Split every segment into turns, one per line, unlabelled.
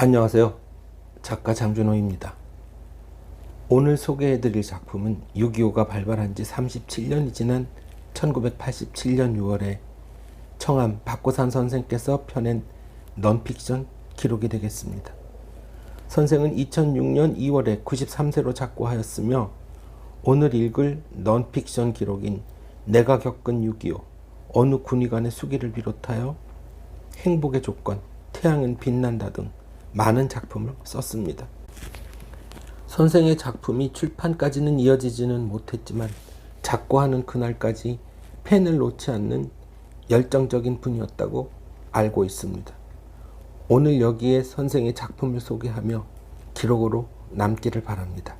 안녕하세요. 작가 장준호입니다. 오늘 소개해드릴 작품은 6.25가 발발한 지 37년이 지난 1987년 6월에 청암 박고산 선생께서 펴낸 넌픽션 기록이 되겠습니다. 선생은 2006년 2월에 93세로 작고하였으며 오늘 읽을 넌픽션 기록인 내가 겪은 6.25 어느 군의관의 수기를 비롯하여 행복의 조건, 태양은 빛난다 등 많은 작품을 썼습니다. 선생의 작품이 출판까지는 이어지지는 못했지만 작고하는 그날까지 펜을 놓지 않는 열정적인 분이었다고 알고 있습니다. 오늘 여기에 선생의 작품을 소개하며 기록으로 남기를 바랍니다.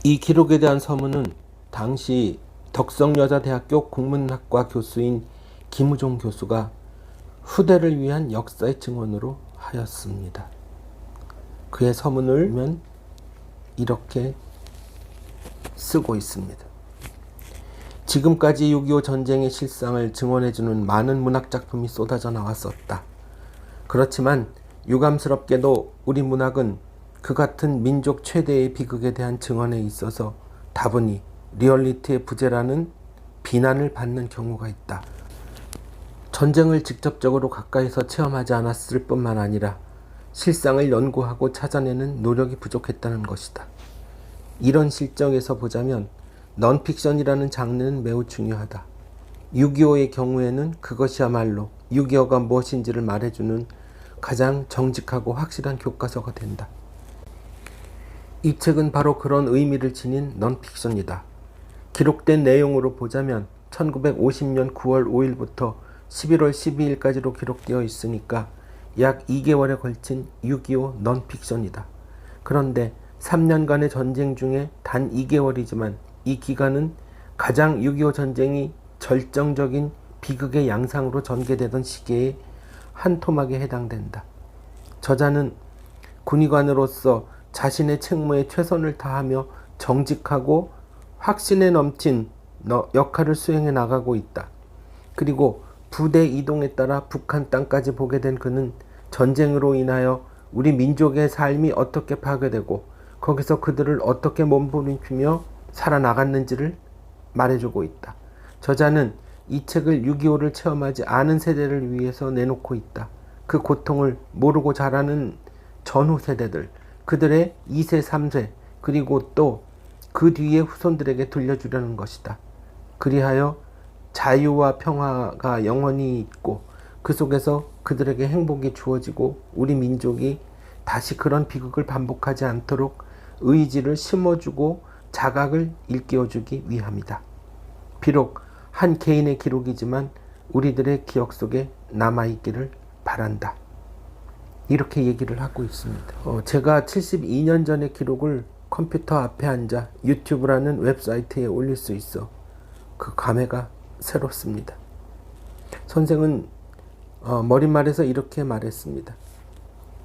이 기록에 대한 서문은 당시 덕성여자대학교 국문학과 교수인 김우종 교수가 후대를 위한 역사의 증언으로 하였습니다. 그의 서문을 보면 이렇게 쓰고 있습니다. 지금까지 6.25 전쟁의 실상을 증언해주는 많은 문학작품이 쏟아져 나왔었다. 그렇지만 유감스럽게도 우리 문학은 그 같은 민족 최대의 비극에 대한 증언에 있어서 다분히 리얼리티의 부재라는 비난을 받는 경우가 있다. 전쟁을 직접적으로 가까이서 체험하지 않았을 뿐만 아니라 실상을 연구하고 찾아내는 노력이 부족했다는 것이다. 이런 실정에서 보자면 넌픽션이라는 장르는 매우 중요하다. 6.25의 경우에는 그것이야말로 6.25가 무엇인지를 말해주는 가장 정직하고 확실한 교과서가 된다. 이 책은 바로 그런 의미를 지닌 넌픽션이다. 기록된 내용으로 보자면 1950년 9월 5일부터 11월 12일까지로 기록되어 있으니까 약 2개월에 걸친 6.25 넌픽션이다. 그런데 3년간의 전쟁 중에 단 2개월이지만 이 기간은 가장 6.25 전쟁이 절정적인 비극의 양상으로 전개되던 시기의 한 토막에 해당된다. 저자는 군의관으로서 자신의 책무에 최선을 다하며 정직하고 확신에 넘친 역할을 수행해 나가고 있다. 그리고 부대 이동에 따라 북한 땅까지 보게 된 그는 전쟁으로 인하여 우리 민족의 삶이 어떻게 파괴되고 거기서 그들을 어떻게 몸부림치며 살아나갔는지를 말해주고 있다. 저자는 이 책을 6.25를 체험하지 않은 세대를 위해서 내놓고 있다. 그 고통을 모르고 자라는 전후 세대들, 그들의 2세, 3세, 그리고 또 그 뒤의 후손들에게 들려주려는 것이다. 그리하여 자유와 평화가 영원히 있고 그 속에서 그들에게 행복이 주어지고 우리 민족이 다시 그런 비극을 반복하지 않도록 의지를 심어주고 자각을 일깨워주기 위함이다. 비록 한 개인의 기록이지만 우리들의 기억 속에 남아있기를 바란다. 이렇게 얘기를 하고 있습니다. 제가 72년 전의 기록을 컴퓨터 앞에 앉아 유튜브라는 웹사이트에 올릴 수 있어 그 감회가 새롭습니다. 선생은 머릿말에서 이렇게 말했습니다.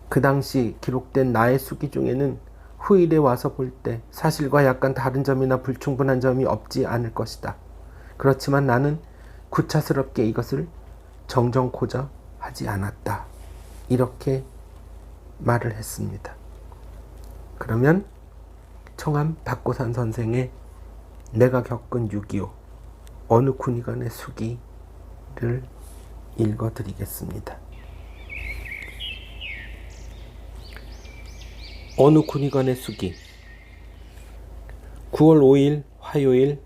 그 당시 기록된 나의 수기 중에는 후일에 와서 볼 때 사실과 약간 다른 점이나 불충분한 점이 없지 않을 것이다. 그렇지만 나는 구차스럽게 이것을 정정코저 하지 않았다. 이렇게 말을 했습니다. 그러면 청암 박고산 선생의 내가 겪은 6.25 어느 군의관의 수기를 읽어드리겠습니다. 어느 군의관의 수기. 9월 5일 화요일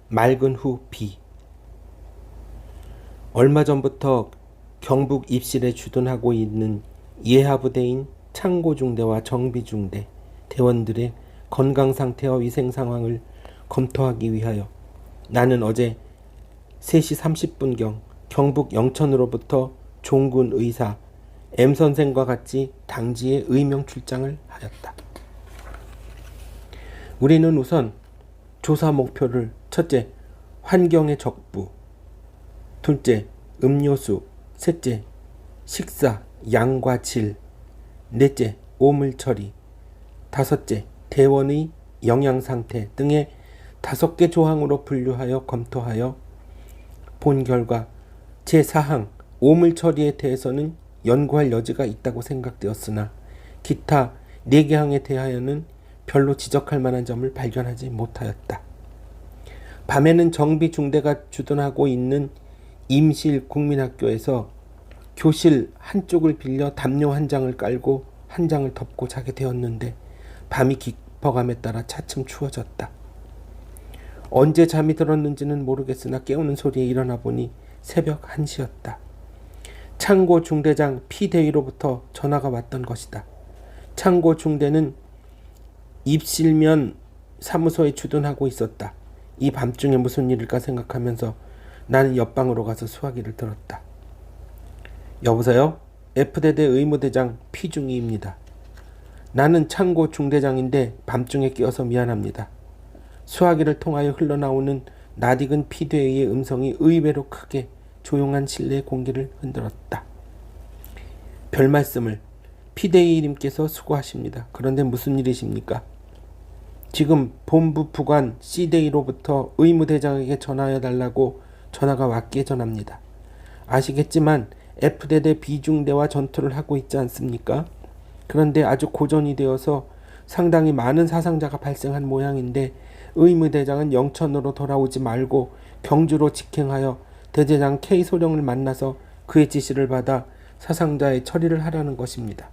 맑은 후 비. 얼마 전부터 경북 입실에 주둔하고 있는 예하부대인 창고중대와 정비중대 대원들의 건강 상태와 위생 상황을 검토하기 위하여 나는 어제 3시 30분경 경북 영천으로부터 종군 의사 M선생과 같이 당지에 의명 출장을 하였다. 우리는 우선 조사 목표를 첫째, 환경의 적부, 둘째, 음료수, 셋째, 식사, 양과 질, 넷째, 오물 처리, 다섯째, 대원의 영양상태 등의 5개 조항으로 분류하여 검토하여 본 결과 제4항 오물 처리에 대해서는 연구할 여지가 있다고 생각되었으나 기타 4개 항에 대하여는 별로 지적할 만한 점을 발견하지 못하였다. 밤에는 정비중대가 주둔하고 있는 임실 국민학교에서 교실 한쪽을 빌려 담요 한 장을 깔고 한 장을 덮고 자게 되었는데 밤이 깊어감에 따라 차츰 추워졌다. 언제 잠이 들었는지는 모르겠으나 깨우는 소리에 일어나 보니 새벽 1시였다. 창고 중대장 피대위로부터 전화가 왔던 것이다. 창고 중대는 입실면 사무소에 주둔하고 있었다. 이 밤중에 무슨 일일까 생각하면서 나는 옆방으로 가서 수화기를 들었다. 여보세요? F대대 의무대장 피중이입니다. 나는 창고 중대장인데 밤중에 깨어서 미안합니다. 수화기를 통하여 흘러나오는 낯익은 피대위의 음성이 의외로 크게 조용한 실내의 공기를 흔들었다. 별말씀을. 피대위님께서 수고하십니다. 그런데 무슨 일이십니까? 지금 본부 부관 C대위로부터 의무대장에게 전화해 달라고 전화가 왔기에 전합니다. 아시겠지만 F대대 B중대와 전투를 하고 있지 않습니까? 그런데 아주 고전이 되어서 상당히 많은 사상자가 발생한 모양인데 의무대장은 영천으로 돌아오지 말고 경주로 직행하여 대대장 K소령을 만나서 그의 지시를 받아 사상자의 처리를 하라는 것입니다.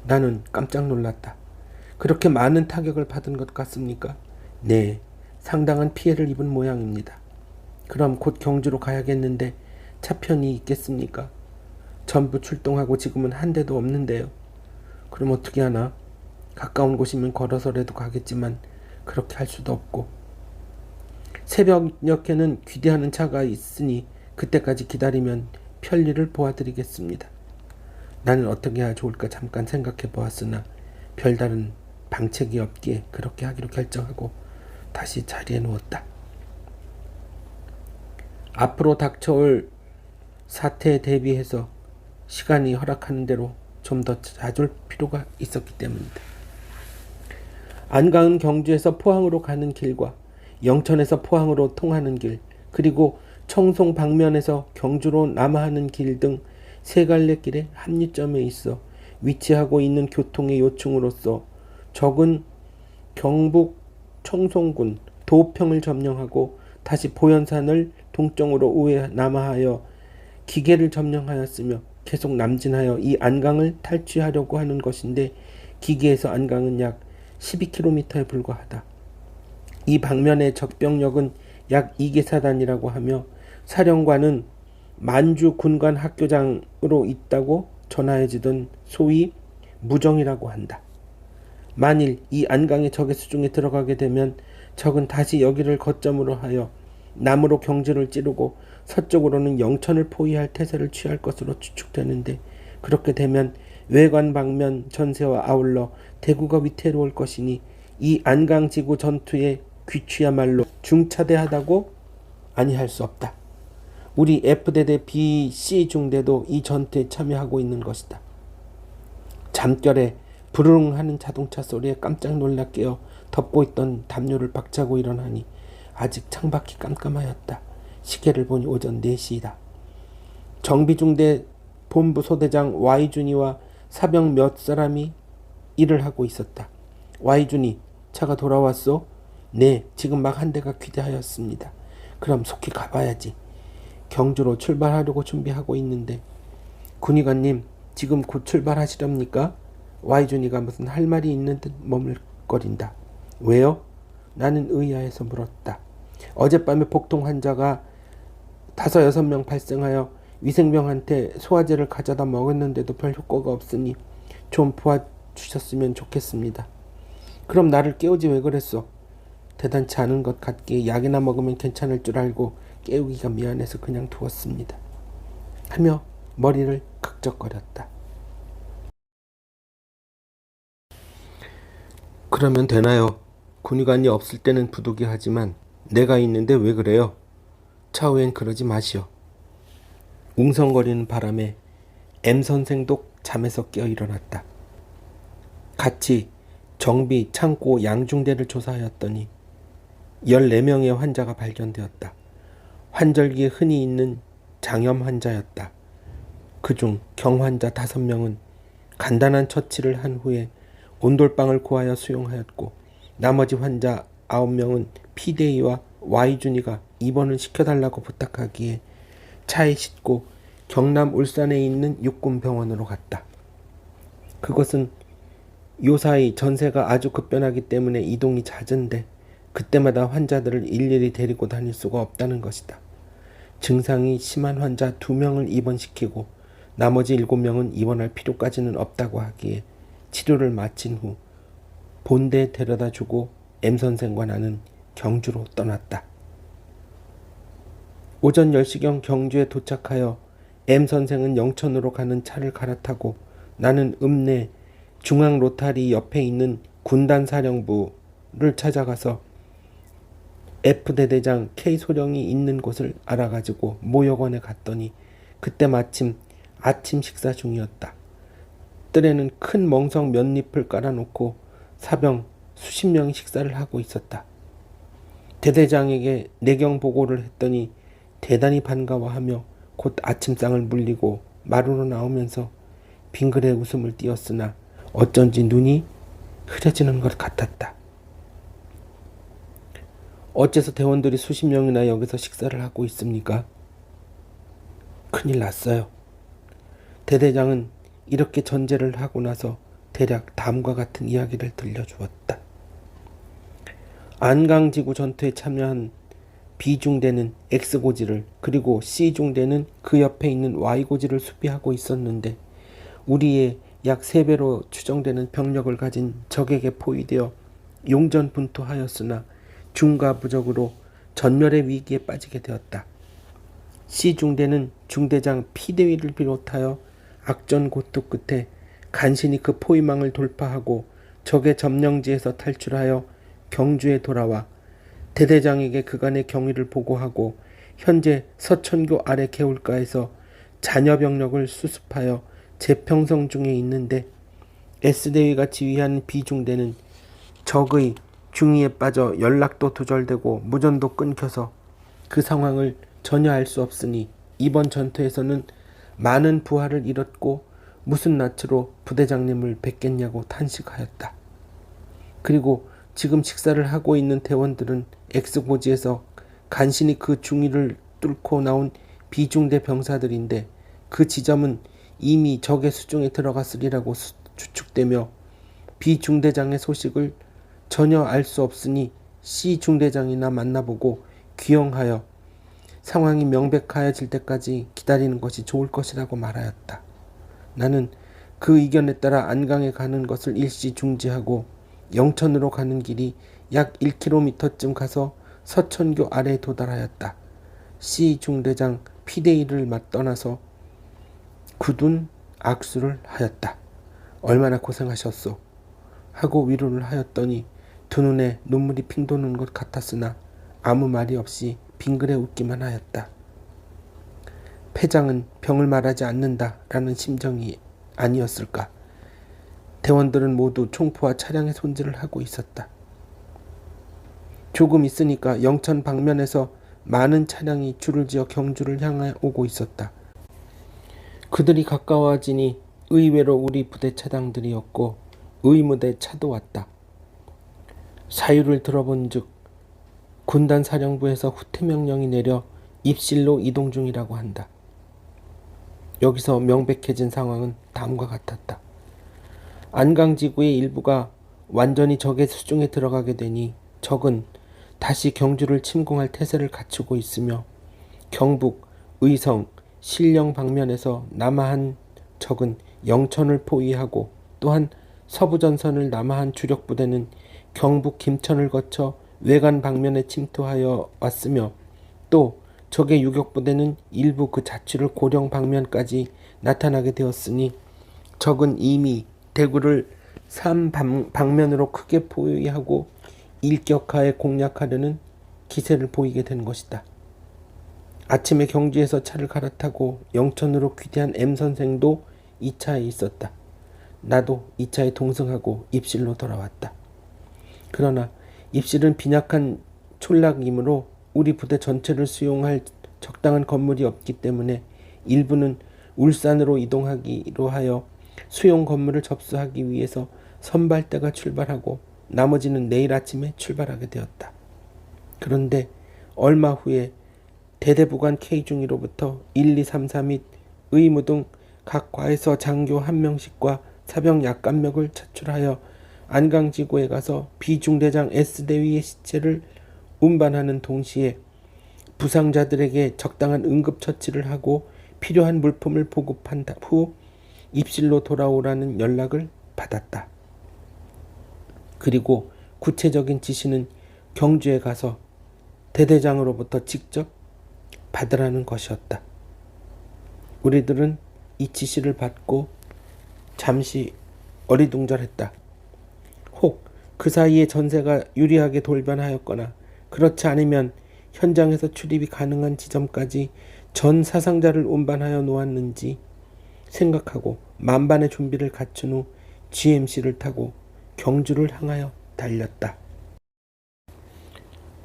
나는 깜짝 놀랐다. 그렇게 많은 타격을 받은 것 같습니까? 네, 상당한 피해를 입은 모양입니다. 그럼 곧 경주로 가야겠는데 차편이 있겠습니까? 전부 출동하고 지금은 한 대도 없는데요. 그럼 어떻게 하나? 가까운 곳이면 걸어서라도 가겠지만 그렇게 할 수도 없고. 새벽녘에는 귀대하는 차가 있으니 그때까지 기다리면 편리를 보아드리겠습니다. 나는 어떻게 해야 좋을까 잠깐 생각해 보았으나 별다른 방책이 없기에 그렇게 하기로 결정하고 다시 자리에 누웠다. 앞으로 닥쳐올 사태에 대비해서 시간이 허락하는 대로 좀 더 자줄 필요가 있었기 때문이다. 안강은 경주에서 포항으로 가는 길과 영천에서 포항으로 통하는 길, 그리고 청송 방면에서 경주로 남하하는 길 등 세 갈래 길의 합류점에 있어 위치하고 있는 교통의 요충으로서 적은 경북 청송군 도평을 점령하고 다시 보현산을 동쪽으로 우회 남하하여 기계를 점령하였으며 계속 남진하여 이 안강을 탈취하려고 하는 것인데 기계에서 안강은 약 12km에 불과하다. 이 방면의 적병력은 약 2개사단이라고 하며 사령관은 만주 군관 학교장으로 있다고 전하여지던 소위 무정이라고 한다. 만일 이 안강의 적의 수중에 들어가게 되면 적은 다시 여기를 거점으로 하여 남으로 경주를 찌르고 서쪽으로는 영천을 포위할 태세를 취할 것으로 추측되는데 그렇게 되면 외관 방면 전세와 아울러 대구가 위태로울 것이니 이 안강지구 전투의 귀취야말로 중차대하다고 아니할 수 없다. 우리 F대대 B, C 중대도 이 전투에 참여하고 있는 것이다. 잠결에 부르릉 하는 자동차 소리에 깜짝 놀라 깨어 덮고 있던 담요를 박차고 일어나니 아직 창밖이 깜깜하였다. 시계를 보니 오전 4시이다. 정비중대 본부 소대장 Y준이와 사병 몇 사람이 일을 하고 있었다. Y준이, 차가 돌아왔소? 네, 지금 막 한 대가 귀대하였습니다. 그럼 속히 가봐야지. 경주로 출발하려고 준비하고 있는데. 군의관님, 지금 곧 출발하시렵니까? Y준이가 무슨 할 말이 있는 듯 머물거린다. 왜요? 나는 의아해서 물었다. 어젯밤에 복통 환자가 5-6명 발생하여 위생병한테 소화제를 가져다 먹었는데도 별 효과가 없으니 좀 도와주셨으면 좋겠습니다. 그럼 나를 깨우지 왜 그랬어? 대단치 않은 것 같기에 약이나 먹으면 괜찮을 줄 알고 깨우기가 미안해서 그냥 두었습니다. 하며 머리를 극적거렸다. 그러면 되나요? 군의관이 없을 때는 부득이하지만 내가 있는데 왜 그래요? 차후엔 그러지 마시오. 웅성거리는 바람에 M선생도 잠에서 깨어 일어났다. 같이 정비, 창고, 양중대를 조사하였더니 14명의 환자가 발견되었다. 환절기에 흔히 있는 장염 환자였다. 그중 경환자 5명은 간단한 처치를 한 후에 온돌방을 구하여 수용하였고 나머지 환자 9명은 피데이와 Y준이가 입원을 시켜달라고 부탁하기에 차에 싣고 경남 울산에 있는 육군병원으로 갔다. 그것은 요사이 전세가 아주 급변하기 때문에 이동이 잦은데 그때마다 환자들을 일일이 데리고 다닐 수가 없다는 것이다. 증상이 심한 환자 2명을 입원시키고 나머지 7명은 입원할 필요까지는 없다고 하기에 치료를 마친 후 본대에 데려다 주고 M선생과 나는 경주로 떠났다. 오전 10시경 경주에 도착하여 M선생은 영천으로 가는 차를 갈아타고 나는 읍내 중앙 로타리 옆에 있는 군단사령부를 찾아가서 F대대장 K소령이 있는 곳을 알아가지고 모여관에 갔더니 그때 마침 아침 식사 중이었다. 뜰에는 큰 멍석 몇 잎을 깔아놓고 사병 수십 명이 식사를 하고 있었다. 대대장에게 내경 보고를 했더니 대단히 반가워하며 곧 아침상을 물리고 마루로 나오면서 빙그레 웃음을 띄었으나 어쩐지 눈이 흐려지는 것 같았다. 어째서 대원들이 수십 명이나 여기서 식사를 하고 있습니까? 큰일 났어요. 대대장은 이렇게 전제를 하고 나서 대략 다음과 같은 이야기를 들려주었다. 안강지구 전투에 참여한 B중대는 X고지를 그리고 C중대는 그 옆에 있는 Y고지를 수비하고 있었는데 우리의 약 3배로 추정되는 병력을 가진 적에게 포위되어 용전분투하였으나 중과부적으로 전멸의 위기에 빠지게 되었다. C중대는 중대장 피대위를 비롯하여 악전고투 끝에 간신히 그 포위망을 돌파하고 적의 점령지에서 탈출하여 경주에 돌아와 대대장에게 그간의 경위를 보고하고 현재 서천교 아래 개울가에서 잔여 병력을 수습하여 재평성 중에 있는데 S대위가 지휘하는 B중대는 적의 중위에 빠져 연락도 두절되고 무전도 끊겨서 그 상황을 전혀 알 수 없으니 이번 전투에서는 많은 부하를 잃었고 무슨 낯으로 부대장님을 뵙겠냐고 탄식하였다. 그리고 지금 식사를 하고 있는 대원들은 X고지에서 간신히 그 중위를 뚫고 나온 B중대 병사들인데 그 지점은 이미 적의 수중에 들어갔으리라고 추측되며 B중대장의 소식을 전혀 알 수 없으니 C중대장이나 만나보고 귀영하여 상황이 명백하여질 때까지 기다리는 것이 좋을 것이라고 말하였다. 나는 그 의견에 따라 안강에 가는 것을 일시 중지하고 영천으로 가는 길이 약 1km쯤 가서 서천교 아래에 도달하였다. C중대장 피대위를 떠나서 굳은 악수를 하였다. 얼마나 고생하셨소? 하고 위로를 하였더니 두 눈에 눈물이 핑 도는 것 같았으나 아무 말이 없이 빙그레 웃기만 하였다. 패장은 병을 말하지 않는다라는 심정이 아니었을까. 대원들은 모두 총포와 차량의 손질을 하고 있었다. 조금 있으니까 영천 방면에서 많은 차량이 줄을 지어 경주를 향해 오고 있었다. 그들이 가까워지니 의외로 우리 부대 차량들이었고 의무대 차도 왔다. 사유를 들어본 즉 군단사령부에서 후퇴 명령이 내려 입실로 이동 중이라고 한다. 여기서 명백해진 상황은 다음과 같았다. 안강지구의 일부가 완전히 적의 수중에 들어가게 되니 적은 다시 경주를 침공할 태세를 갖추고 있으며 경북, 의성, 신령 방면에서 남하한 적은 영천을 포위하고 또한 서부전선을 남하한 주력 부대는 경북 김천을 거쳐 외관 방면에 침투하여 왔으며 또 적의 유격부대는 일부 그 자취를 고령 방면까지 나타나게 되었으니 적은 이미 대구를 3방면으로 크게 포위하고 일격하에 공략하려는 기세를 보이게 된 것이다. 아침에 경주에서 차를 갈아타고 영천으로 귀대한 M선생도 이 차에 있었다. 나도 이 차에 동승하고 입실로 돌아왔다. 그러나 입실은 빈약한 촌락이므로 우리 부대 전체를 수용할 적당한 건물이 없기 때문에 일부는 울산으로 이동하기로 하여 수용 건물을 접수하기 위해서 선발대가 출발하고 나머지는 내일 아침에 출발하게 되었다. 그런데 얼마 후에 대대부관 K중위로부터 1, 2, 3, 4 및 의무 등 각 과에서 장교 1명씩과 사병 약간명을 차출하여 안강지구에 가서 비중대장 S대위의 시체를 운반하는 동시에 부상자들에게 적당한 응급처치를 하고 필요한 물품을 보급한 후 입실로 돌아오라는 연락을 받았다. 그리고 구체적인 지시는 경주에 가서 대대장으로부터 직접 받으라는 것이었다. 우리들은 이 지시를 받고 잠시 어리둥절했다. 혹 그 사이에 전세가 유리하게 돌변하였거나 그렇지 않으면 현장에서 출입이 가능한 지점까지 전 사상자를 운반하여 놓았는지 생각하고 만반의 준비를 갖춘 후 GMC를 타고 경주를 향하여 달렸다.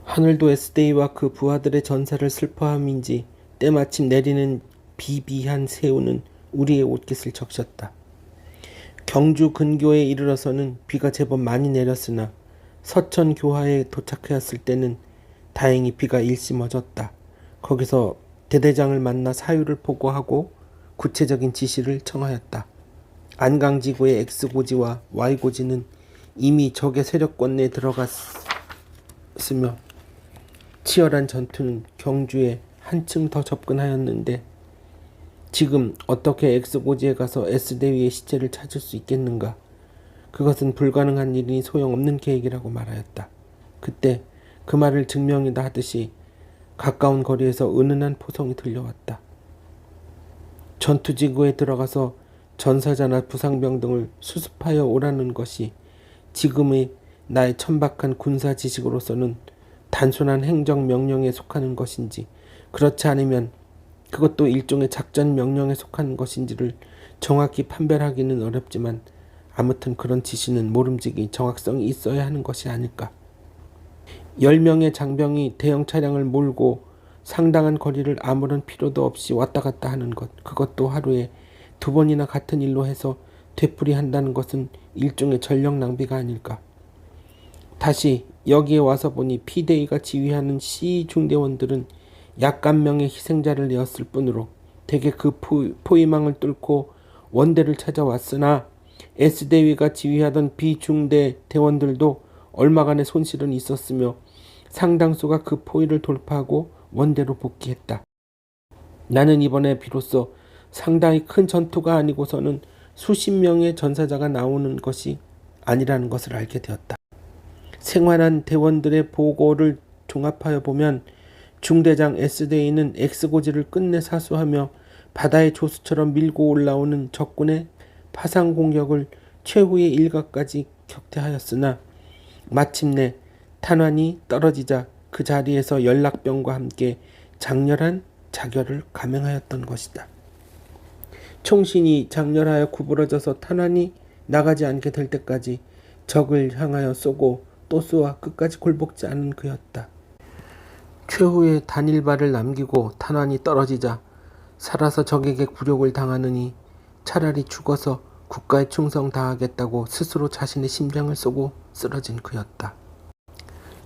하늘도 S대위와 그 부하들의 전사를 슬퍼함인지 때마침 내리는 비비한 새우는 우리의 옷깃을 적셨다. 경주 근교에 이르러서는 비가 제법 많이 내렸으나 서천 교화에 도착하였을 때는 다행히 비가 일시머졌다. 거기서 대대장을 만나 사유를 보고하고 구체적인 지시를 청하였다. 안강지구의 X고지와 Y고지는 이미 적의 세력권 내에 들어갔으며 치열한 전투는 경주에 한층 더 접근하였는데 지금 어떻게 X고지에 가서 S대위의 시체를 찾을 수 있겠는가? 그것은 불가능한 일이니 소용없는 계획이라고 말하였다. 그때 그 말을 증명이다 하듯이 가까운 거리에서 은은한 포성이 들려왔다. 전투지구에 들어가서 전사자나 부상병 등을 수습하여 오라는 것이 지금의 나의 천박한 군사 지식으로서는 단순한 행정명령에 속하는 것인지 그렇지 않으면 그것도 일종의 작전 명령에 속하는 것인지를 정확히 판별하기는 어렵지만 아무튼 그런 지시는 모름지기 정확성이 있어야 하는 것이 아닐까. 10명의 장병이 대형 차량을 몰고 상당한 거리를 아무런 필요도 없이 왔다 갔다 하는 것, 그것도 하루에 2번이나 같은 일로 해서 되풀이한다는 것은 일종의 전력 낭비가 아닐까. 다시 여기에 와서 보니 P대위가 지휘하는 C중대원들은 약간 명의 희생자를 내었을 뿐으로 대개 그 포위망을 뚫고 원대를 찾아왔으나 S대위가 지휘하던 B중대 대원들도 얼마간의 손실은 있었으며 상당수가 그 포위를 돌파하고 원대로 복귀했다. 나는 이번에 비로소 상당히 큰 전투가 아니고서는 수십 명의 전사자가 나오는 것이 아니라는 것을 알게 되었다. 생활한 대원들의 보고를 종합하여 보면 중대장 S대위는 X고지를 끝내 사수하며 바다의 조수처럼 밀고 올라오는 적군의 파상 공격을 최후의 일각까지 격퇴하였으나 마침내 탄환이 떨어지자 그 자리에서 연락병과 함께 장렬한 자결을 감행하였던 것이다. 총신이 장렬하여 구부러져서 탄환이 나가지 않게 될 때까지 적을 향하여 쏘고 또 쏘아 끝까지 굴복지 않은 그였다. 최후의 단일발을 남기고 탄환이 떨어지자 살아서 적에게 굴욕을 당하느니 차라리 죽어서 국가에 충성 다하겠다고 스스로 자신의 심장을 쏘고 쓰러진 그였다.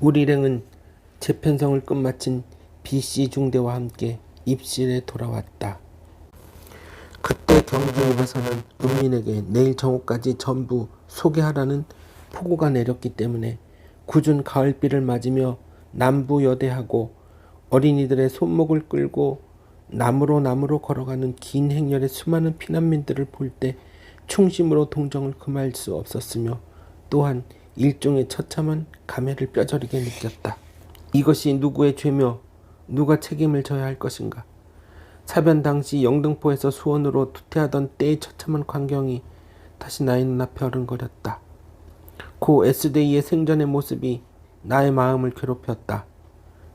우리 일행은 재편성을 끝마친 BC 중대와 함께 입실에 돌아왔다. 그때 경주읍에서는 은민에게 내일 정오까지 전부 소개하라는 포고가 내렸기 때문에 궂은 가을비를 맞으며 남부여대하고 어린이들의 손목을 끌고 나무로 걸어가는 긴 행렬의 수많은 피난민들을 볼 때 충심으로 동정을 금할 수 없었으며 또한 일종의 처참한 감회를 뼈저리게 느꼈다. 이것이 누구의 죄며 누가 책임을 져야 할 것인가. 사변 당시 영등포에서 수원으로 투퇴하던 때의 처참한 광경이 다시 나의 눈앞에 어른거렸다. 고 S대위의 생전의 모습이 나의 마음을 괴롭혔다.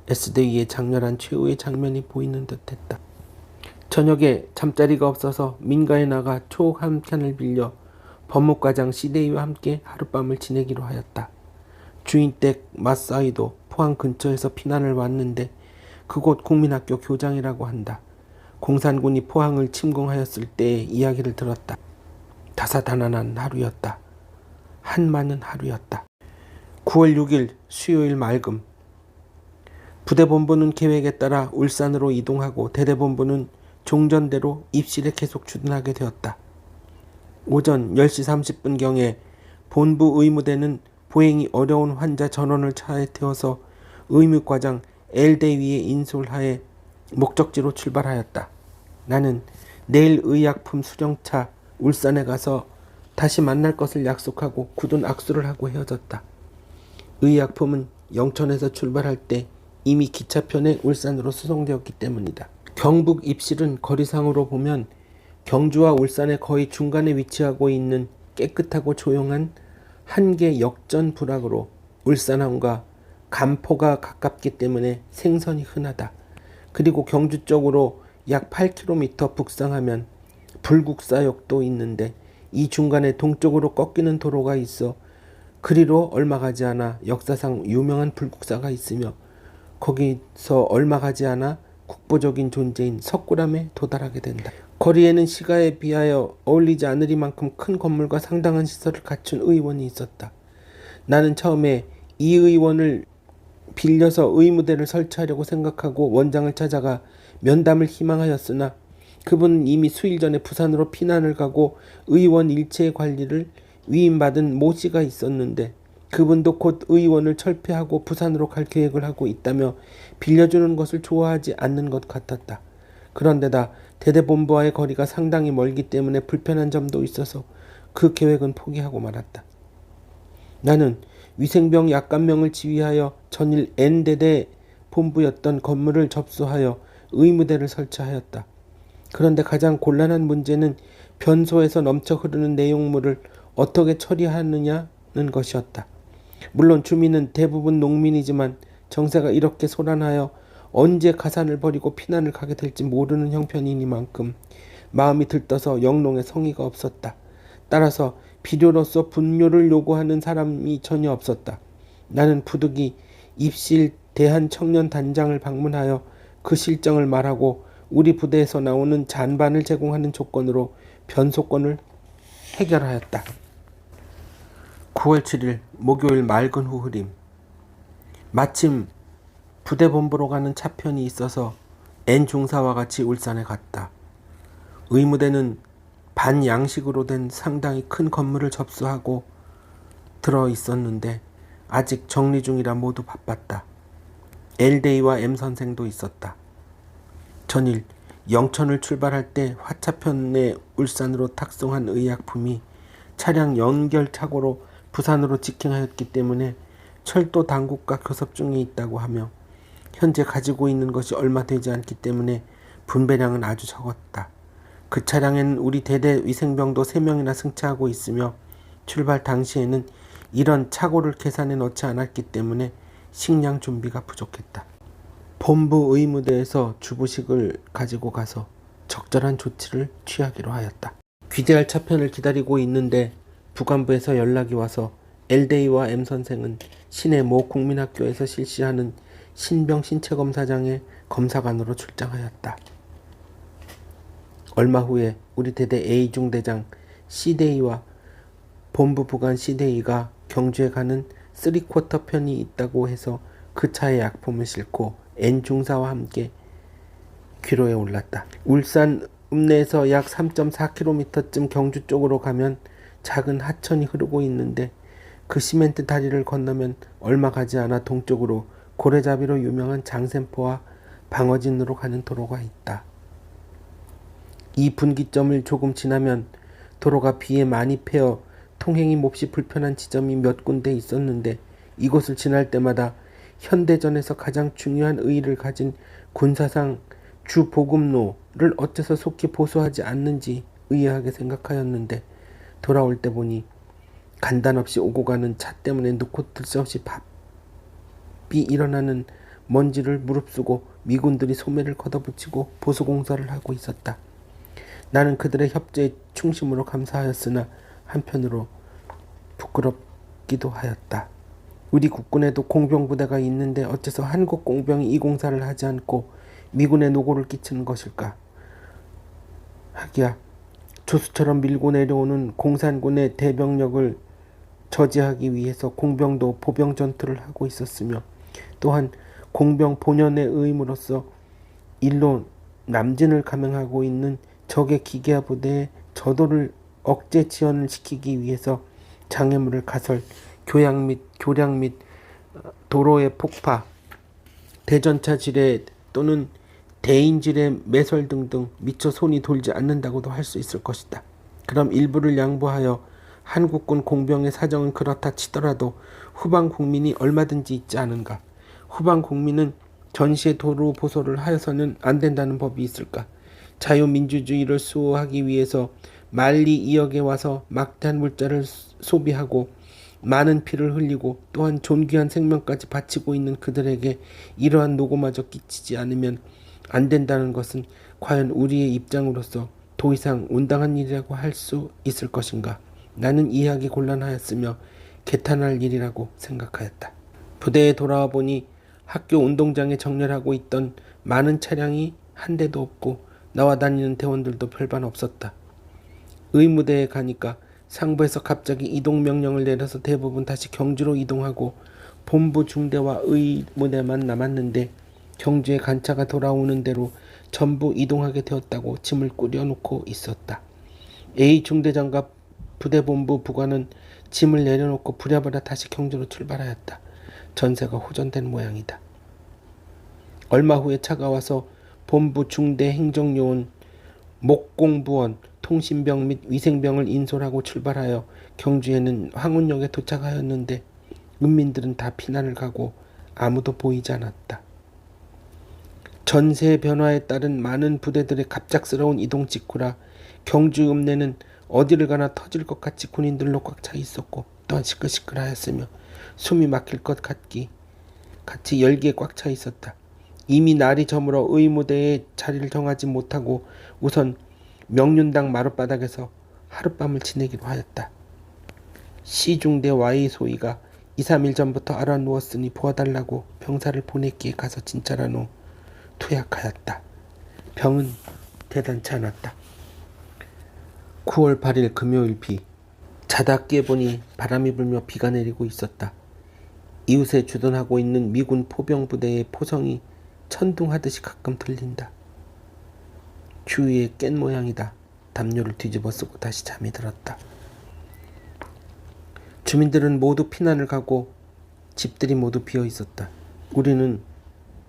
S대위의 장렬한 최후의 장면이 보이는 듯했다. 저녁에 잠자리가 없어서 민가에 나가 촉 한 캔을 빌려 법무과장 C대위와 함께 하룻밤을 지내기로 하였다. 주인댁 맞사이도 포항 근처에서 피난을 왔는데 그곳 국민학교 교장이라고 한다. 공산군이 포항을 침공하였을 때의 이야기를 들었다. 다사다난한 하루였다. 한많은 하루였다. 9월 6일 수요일 맑음. 부대본부는 계획에 따라 울산으로 이동하고 대대본부는 종전대로 입실에 계속 추진하게 되었다. 오전 10시 30분경에 본부 의무대는 보행이 어려운 환자 전원을 차에 태워서 의무과장 L대위의 인솔하에 목적지로 출발하였다. 나는 내일 의약품 수령차 울산에 가서 다시 만날 것을 약속하고 굳은 악수를 하고 헤어졌다. 의약품은 영천에서 출발할 때 이미 기차편에 울산으로 수송되었기 때문이다. 경북 입실은 거리상으로 보면 경주와 울산의 거의 중간에 위치하고 있는 깨끗하고 조용한 한계 역전 부락으로 울산항과 간포가 가깝기 때문에 생선이 흔하다. 그리고 경주 쪽으로 약 8km 북상하면 불국사역도 있는데 이 중간에 동쪽으로 꺾이는 도로가 있어 그리로 얼마 가지 않아 역사상 유명한 불국사가 있으며 거기서 얼마 가지 않아 국보적인 존재인 석굴암에 도달하게 된다. 거리에는 시가에 비하여 어울리지 않으리만큼 큰 건물과 상당한 시설을 갖춘 의원이 있었다. 나는 처음에 이 의원을 빌려서 의무대를 설치하려고 생각하고 원장을 찾아가 면담을 희망하였으나 그분은 이미 수일 전에 부산으로 피난을 가고 의원 일체의 관리를 위임받은 모 씨가 있었는데 그분도 곧 의원을 철폐하고 부산으로 갈 계획을 하고 있다며 빌려주는 것을 좋아하지 않는 것 같았다. 그런데다 대대본부와의 거리가 상당히 멀기 때문에 불편한 점도 있어서 그 계획은 포기하고 말았다. 나는 위생병 약관명을 지휘하여 전일 N대대 본부였던 건물을 접수하여 의무대를 설치하였다. 그런데 가장 곤란한 문제는 변소에서 넘쳐 흐르는 내용물을 어떻게 처리하느냐는 것이었다. 물론 주민은 대부분 농민이지만 정세가 이렇게 소란하여 언제 가산을 버리고 피난을 가게 될지 모르는 형편이니만큼 마음이 들떠서 영농에 성의가 없었다. 따라서 비료로서 분뇨를 요구하는 사람이 전혀 없었다. 나는 부득이 입실 대한청년단장을 방문하여 그 실정을 말하고 우리 부대에서 나오는 잔반을 제공하는 조건으로 변소권을 해결하였다. 9월 7일 목요일 맑은 후 흐림. 마침 부대본부로 가는 차편이 있어서 N중사와 같이 울산에 갔다. 의무대는 반양식으로 된 상당히 큰 건물을 접수하고 들어 있었는데 아직 정리 중이라 모두 바빴다. L대위와 M선생도 있었다. 전일 영천을 출발할 때 화차편에 울산으로 탁송한 의약품이 차량 연결착오로 부산으로 직행하였기 때문에 철도 당국과 교섭 중에 있다고 하며 현재 가지고 있는 것이 얼마 되지 않기 때문에 분배량은 아주 적었다. 그 차량에는 우리 대대 위생병도 3명이나 승차하고 있으며 출발 당시에는 이런 착오를 계산해 넣지 않았기 때문에 식량 준비가 부족했다. 본부 의무대에서 주부식을 가지고 가서 적절한 조치를 취하기로 하였다. 귀대할 차편을 기다리고 있는데 부관부에서 연락이 와서 L대위와 M선생은 시내 모 국민학교에서 실시하는 신병 신체검사장의 검사관으로 출장하였다. 얼마 후에 우리 대대 A중대장 C대위와 본부 부관 C대위가 경주에 가는 3쿼터 편이 있다고 해서 그 차에 약품을 싣고 N중사와 함께 귀로에 올랐다. 울산 읍내에서 약 3.4km쯤 경주 쪽으로 가면 작은 하천이 흐르고 있는데 그 시멘트 다리를 건너면 얼마 가지 않아 동쪽으로 고래잡이로 유명한 장샘포와 방어진으로 가는 도로가 있다. 이 분기점을 조금 지나면 도로가 비에 많이 패어 통행이 몹시 불편한 지점이 몇 군데 있었는데 이곳을 지날 때마다 현대전에서 가장 중요한 의의를 가진 군사상 주보급로를 어째서 속히 보수하지 않는지 의아하게 생각하였는데 돌아올 때 보니 간단없이 오고 가는 차 때문에 놓고 들 수 없이 bab이 일어나는 먼지를 무릅쓰고 미군들이 소매를 걷어붙이고 보수공사를 하고 있었다. 나는 그들의 협조에 충심으로 감사하였으나 한편으로 부끄럽기도 하였다. 우리 국군에도 공병부대가 있는데 어째서 한국 공병이 이 공사를 하지 않고 미군에 노고를 끼치는 것일까? 하기야 조수처럼 밀고 내려오는 공산군의 대병력을 저지하기 위해서 공병도 보병 전투를 하고 있었으며 또한 공병 본연의 의무로서 일로 남진을 감행하고 있는 적의 기계화 부대의 저도를 억제 지연을 시키기 위해서 장애물을 가설, 교량 및 도로의 폭파, 대전차 지뢰 또는 대인 지뢰 매설 등등 미처 손이 돌지 않는다고도 할 수 있을 것이다. 그럼 일부를 양보하여 한국군 공병의 사정은 그렇다 치더라도 후방 국민이 얼마든지 있지 않은가? 후방 국민은 전시의 도로 보소를 하여서는 안 된다는 법이 있을까? 자유민주주의를 수호하기 위해서 만리 2역에 와서 막대한 물자를 소비하고 많은 피를 흘리고 또한 존귀한 생명까지 바치고 있는 그들에게 이러한 노고마저 끼치지 않으면 안 된다는 것은 과연 우리의 입장으로서 더 이상 온당한 일이라고 할 수 있을 것인가? 나는 이해하기 곤란하였으며 개탄할 일이라고 생각하였다. 부대에 돌아와 보니 학교 운동장에 정렬하고 있던 많은 차량이 한 대도 없고 나와 다니는 대원들도 별반 없었다. 의무대에 가니까 상부에서 갑자기 이동 명령을 내려서 대부분 다시 경주로 이동하고 본부 중대와 의무대만 남았는데 경주에 간차가 돌아오는 대로 전부 이동하게 되었다고 짐을 꾸려놓고 있었다. A 중대장과 부대본부 부관은 짐을 내려놓고 부랴부랴 다시 경주로 출발하였다. 전세가 호전된 모양이다. 얼마 후에 차가 와서 본부 중대 행정요원, 목공부원, 통신병 및 위생병을 인솔하고 출발하여 경주에는 황운역에 도착하였는데 은민들은 다 피난을 가고 아무도 보이지 않았다. 전세 변화에 따른 많은 부대들의 갑작스러운 이동 직후라 경주 읍내는 어디를 가나 터질 것 같이 군인들로 꽉 차 있었고 또한 시끌시끌하였으며 숨이 막힐 것 같이 열기에 꽉 차 있었다. 이미 날이 저물어 의무대에 자리를 정하지 못하고 우선 명륜당 마룻바닥에서 하룻밤을 지내기로 하였다. 시중대 Y 소위가 2, 3일 전부터 알아누웠으니 보아달라고 병사를 보냈기에 가서 진찰한 후 투약하였다. 병은 대단치 않았다. 9월 8일 금요일 비. 자다 깨보니 바람이 불며 비가 내리고 있었다. 이웃에 주둔하고 있는 미군 포병부대의 포성이 천둥하듯이 가끔 들린다. 주위에 깬 모양이다. 담요를 뒤집어 쓰고 다시 잠이 들었다. 주민들은 모두 피난을 가고 집들이 모두 비어 있었다. 우리는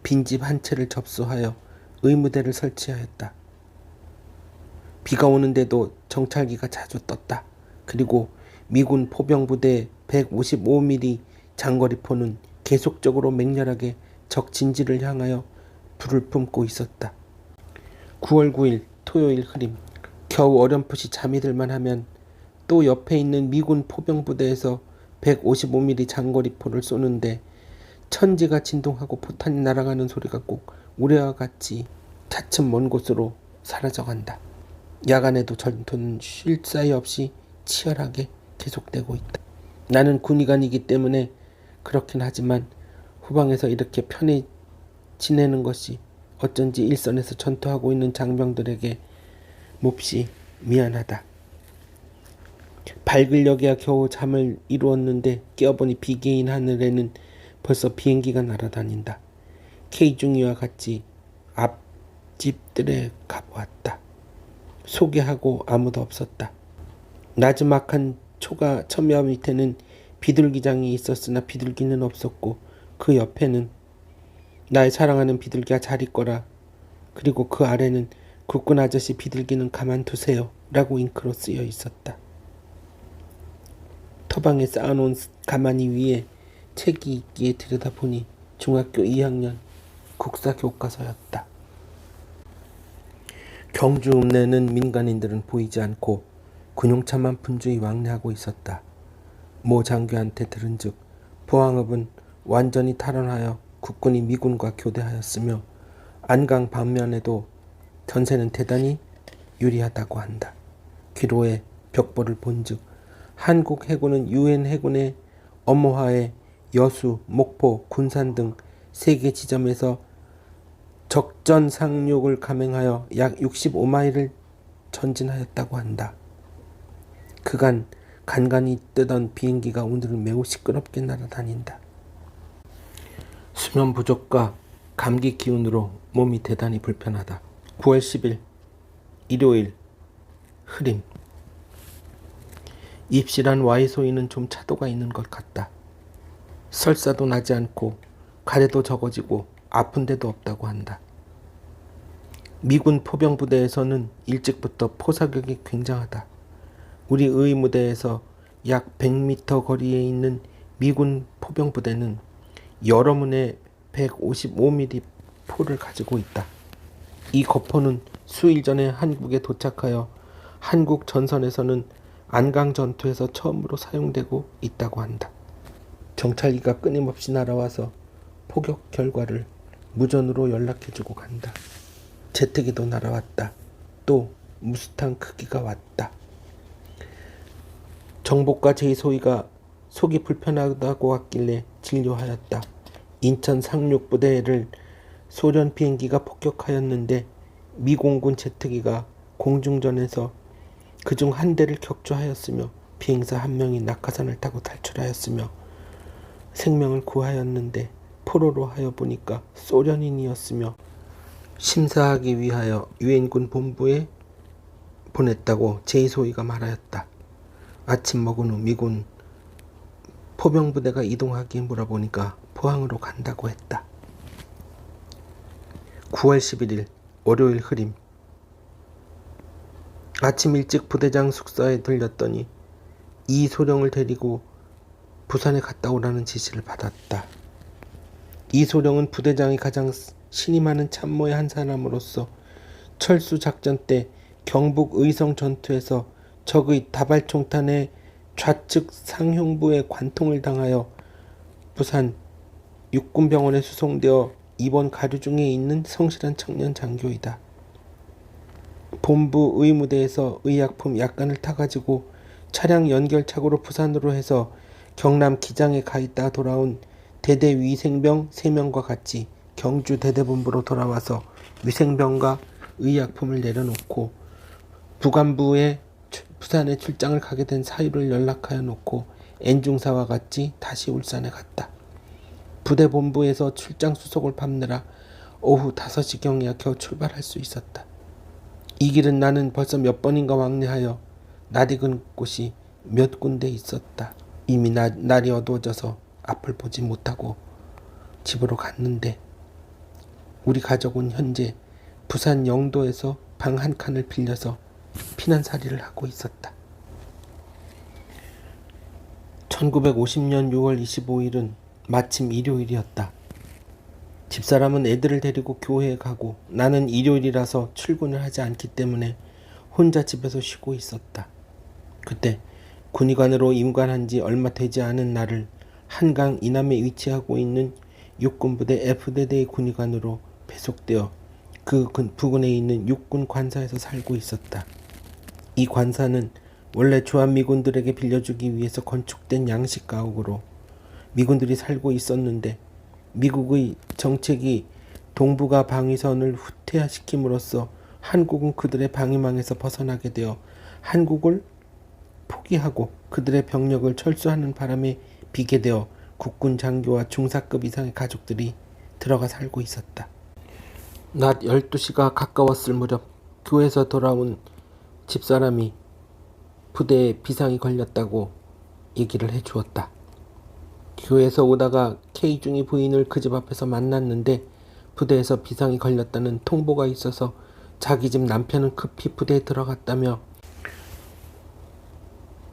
빈집 한 채를 접수하여 의무대를 설치하였다. 비가 오는데도 정찰기가 자주 떴다. 그리고 미군 포병부대 155mm 장거리포는 계속적으로 맹렬하게 적 진지를 향하여 불을 뿜고 있었다. 9월 9일 토요일 흐림. 겨우 어렴풋이 잠이 들만 하면 또 옆에 있는 미군 포병부대에서 155mm 장거리포를 쏘는데 천지가 진동하고 포탄이 날아가는 소리가 꼭 우레와 같이 차츰 먼 곳으로 사라져간다. 야간에도 전투는 쉴 사이 없이 치열하게 계속되고 있다. 나는 군의관이기 때문에 그렇긴 하지만 후방에서 이렇게 편히 지내는 것이 어쩐지 일선에서 전투하고 있는 장병들에게 몹시 미안하다. 밝으려기야 겨우 잠을 이루었는데 깨어보니 비개인 하늘에는 벌써 비행기가 날아다닌다. K중이와 같이 앞집들에 가보았다. 소개하고 아무도 없었다. 나지막한 초가 첨야 밑에는 비둘기장이 있었으나 비둘기는 없었고 그 옆에는 나의 사랑하는 비둘기가 잘 있거라. 그리고 그 아래는 국군 아저씨 비둘기는 가만두세요 라고 잉크로 쓰여 있었다. 터방에 쌓아놓은 가마니 위에 책이 있기에 들여다보니 중학교 2학년 국사 교과서였다. 경주 읍내는 민간인들은 보이지 않고 군용차만 분주히 왕래하고 있었다. 모 장교한테 들은즉 포항읍은 완전히 탈환하여 국군이 미군과 교대하였으며 안강 방면에도 전세는 대단히 유리하다고 한다. 기로에 벽보를 본즉 한국 해군은 유엔 해군의 엄호하에 여수, 목포, 군산 등 3개 지점에서 적전 상륙을 감행하여 약 65마일을 전진하였다고 한다. 그간 간간히 뜨던 비행기가 오늘은 매우 시끄럽게 날아다닌다. 수면 부족과 감기 기운으로 몸이 대단히 불편하다. 9월 10일 일요일 흐림. 입실한 Y소희는 좀 차도가 있는 것 같다. 설사도 나지 않고 가래도 적어지고 아픈 데도 없다고 한다. 미군 포병부대에서는 일찍부터 포사격이 굉장하다. 우리 의무대에서 약 100m 거리에 있는 미군 포병부대는 여러 문의 155mm 포를 가지고 있다. 이 거포는 수일 전에 한국에 도착하여 한국 전선에서는 안강 전투에서 처음으로 사용되고 있다고 한다. 정찰기가 끊임없이 날아와서 포격 결과를 무전으로 연락해주고 간다. 제트기도 날아왔다. 또 무스탕 크기가 왔다. 정복과 제소희가 속이 불편하다고 왔길래 진료하였다. 인천 상륙부대를 소련 비행기가 폭격하였는데 미공군 제트기가 공중전에서 그중 한 대를 격추하였으며 비행사 한 명이 낙하산을 타고 탈출하였으며 생명을 구하였는데 포로로 하여 보니까 소련인이었으며 심사하기 위하여 유엔군 본부에 보냈다고 제이소희가 말하였다. 아침 먹은 후 미군 포병부대가 이동하기에 물어보니까 포항으로 간다고 했다. 9월 11일 월요일 흐림. 아침 일찍 부대장 숙사에 들렸더니 이소령을 데리고 부산에 갔다 오라는 지시를 받았다. 이소령은 부대장이 가장 신이 많은 참모의 한 사람으로서 철수작전 때 경북 의성 전투에서 적의 다발총탄에 좌측 상흉부에 관통을 당하여 부산 육군병원에 수송되어 입원 가류 중에 있는 성실한 청년 장교이다. 본부 의무대에서 의약품 약관을 타가지고 차량 연결착오로 부산으로 해서 경남 기장에 가있다 돌아온 대대 위생병 3명과 같이 경주 대대본부로 돌아와서 위생병과 의약품을 내려놓고 부관부에 부산에 출장을 가게 된 사유를 연락하여 놓고 N중사와 같이 다시 울산에 갔다. 부대본부에서 출장 수속을 밟느라 오후 5시경이야 겨우 출발할 수 있었다. 이 길은 나는 벌써 몇 번인가 왕래하여 낯익은 곳이 몇 군데 있었다. 이미 날이 어두워져서 앞을 보지 못하고 집으로 갔는데 우리 가족은 현재 부산 영도에서 방 한 칸을 빌려서 피난살이를 하고 있었다. 1950년 6월 25일은 마침 일요일이었다. 집사람은 애들을 데리고 교회에 가고 나는 일요일이라서 출근을 하지 않기 때문에 혼자 집에서 쉬고 있었다. 그때 군의관으로 임관한 지 얼마 되지 않은 나를 한강 이남에 위치하고 있는 육군부대 F대대의 군의관으로 배속되어 그 부근에 있는 육군 관사에서 살고 있었다. 이 관사는 원래 주한미군들에게 빌려주기 위해서 건축된 양식 가옥으로 미군들이 살고 있었는데 미국의 정책이 동북아 방위선을 후퇴시킴으로써 한국은 그들의 방위망에서 벗어나게 되어 한국을 포기하고 그들의 병력을 철수하는 바람에 비게 되어 국군 장교와 중사급 이상의 가족들이 들어가 살고 있었다. 낮 12시가 가까웠을 무렵 교회에서 돌아온 집사람이 부대에 비상이 걸렸다고 얘기를 해주었다. 교회에서 오다가 K중이 부인을 그 집 앞에서 만났는데 부대에서 비상이 걸렸다는 통보가 있어서 자기 집 남편은 급히 부대에 들어갔다며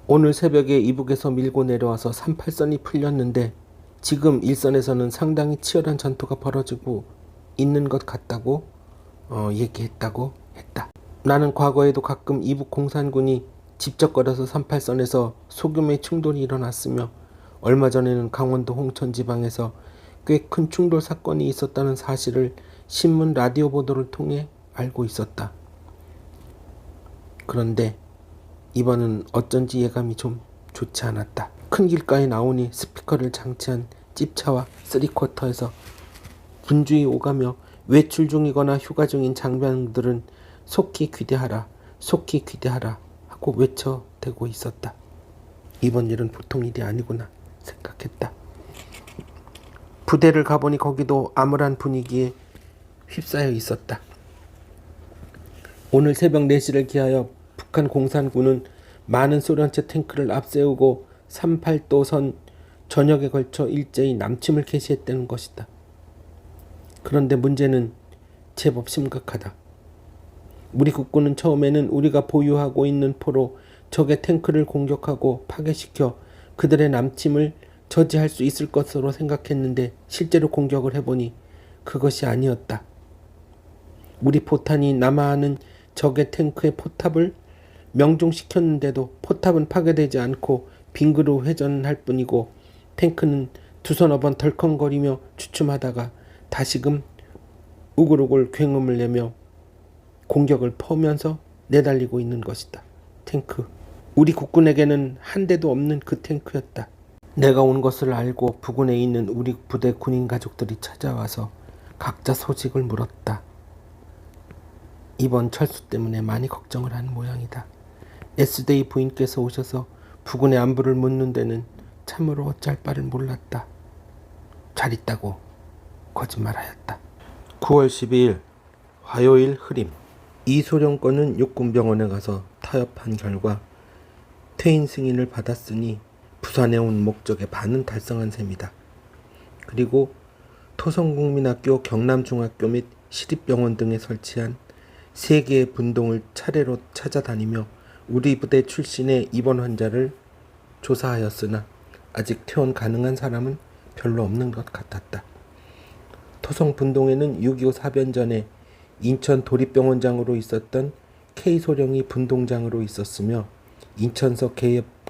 오늘 새벽에 이북에서 밀고 내려와서 38선이 풀렸는데 지금 일선에서는 상당히 치열한 전투가 벌어지고 있는 것 같다고 얘기했다고 했다. 나는 과거에도 가끔 이북 공산군이 집적거려서 38선에서 소규모의 충돌이 일어났으며 얼마 전에는 강원도 홍천 지방에서 꽤 큰 충돌 사건이 있었다는 사실을 신문 라디오 보도를 통해 알고 있었다. 그런데 이번은 어쩐지 예감이 좀 좋지 않았다. 큰 길가에 나오니 스피커를 장치한 찝차와 쓰리쿼터에서 분주히 오가며 외출 중이거나 휴가 중인 장병들은 속히 귀대하라. 속히 귀대하라 하고 외쳐대고 있었다. 이번 일은 보통 일이 아니구나 생각했다. 부대를 가보니 거기도 암울한 분위기에 휩싸여 있었다. 오늘 새벽 4시를 기하여 북한 공산군은 많은 소련체 탱크를 앞세우고 38도선 전역에 걸쳐 일제히 남침을 개시했다는 것이다. 그런데 문제는 제법 심각하다. 우리 국군은 처음에는 우리가 보유하고 있는 포로 적의 탱크를 공격하고 파괴시켜 그들의 남침을 저지할 수 있을 것으로 생각했는데 실제로 공격을 해보니 그것이 아니었다. 우리 포탄이 남하하는 적의 탱크의 포탑을 명중시켰는데도 포탑은 파괴되지 않고 빙그로 회전할 뿐이고 탱크는 두서너 번 덜컹거리며 주춤하다가 다시금 우글우글 굉음을 내며 공격을 퍼오면서 내달리고 있는 것이다. 탱크. 우리 국군에게는 한 대도 없는 그 탱크였다. 내가 온 것을 알고 부근에 있는 우리 부대 군인 가족들이 찾아와서 각자 소식을 물었다. 이번 철수 때문에 많이 걱정을 한 모양이다. S데이 부인께서 오셔서 부군의 안부를 묻는 데는 참으로 어쩔 바를 몰랐다. 잘 있다고 거짓말하였다. 9월 12일 화요일 흐림. 이소룡권은 육군병원에 가서 타협한 결과 퇴인 승인을 받았으니 부산에 온 목적의 반은 달성한 셈이다. 그리고 토성국민학교, 경남중학교 및 시립병원 등에 설치한 3개의 분동을 차례로 찾아다니며 우리 부대 출신의 입원 환자를 조사하였으나 아직 퇴원 가능한 사람은 별로 없는 것 같았다. 토성 분동에는 6.25 사변 전에 인천 도립병원장으로 있었던 K소령이 분동장으로 있었으며 인천서